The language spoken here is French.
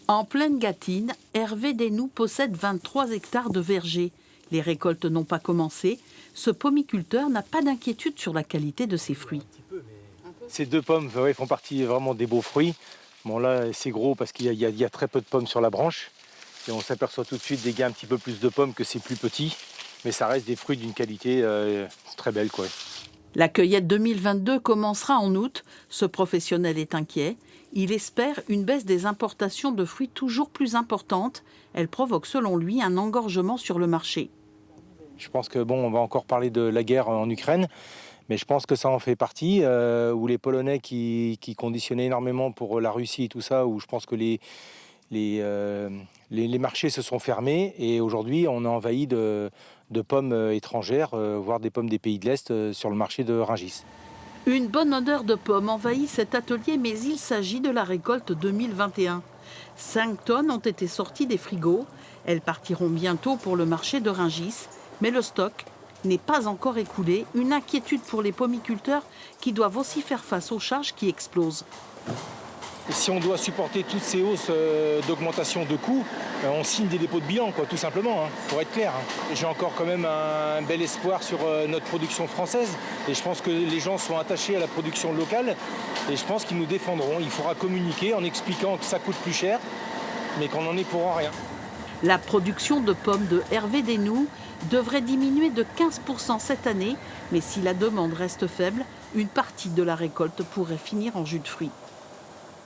En pleine Gâtine, Hervé Desnoux possède 23 hectares de vergers. Les récoltes n'ont pas commencé. Ce pomiculteur n'a pas d'inquiétude sur la qualité de ses fruits. Ces deux pommes font partie vraiment des beaux fruits. Bon là c'est gros parce qu'il y a très peu de pommes sur la branche. Et on s'aperçoit tout de suite dès qu'il y a un petit peu plus de pommes que c'est plus petit. Mais ça reste des fruits d'une qualité très belle, quoi. La cueillette 2022 commencera en août. Ce professionnel est inquiet. Il espère une baisse des importations de fruits toujours plus importante. Elle provoque selon lui un engorgement sur le marché. Je pense que on va encore parler de la guerre en Ukraine, mais je pense que ça en fait partie, où les Polonais qui conditionnaient énormément pour la Russie et tout ça, où je pense que les marchés se sont fermés et aujourd'hui on est envahi de pommes étrangères, voire des pommes des pays de l'Est sur le marché de Rungis. Une bonne odeur de pommes envahit cet atelier, mais il s'agit de la récolte 2021. 5 tonnes ont été sorties des frigos. Elles partiront bientôt pour le marché de Rungis, mais le stock n'est pas encore écoulé. Une inquiétude pour les pomiculteurs qui doivent aussi faire face aux charges qui explosent. Et si on doit supporter toutes ces hausses d'augmentation de coûts, on signe des dépôts de bilan, quoi, tout simplement, pour être clair. J'ai encore quand même un bel espoir sur notre production française et je pense que les gens sont attachés à la production locale et je pense qu'ils nous défendront. Il faudra communiquer en expliquant que ça coûte plus cher, mais qu'on n'en est pour rien. La production de pommes de Hervé Desnoux devrait diminuer de 15% cette année, mais si la demande reste faible, une partie de la récolte pourrait finir en jus de fruits.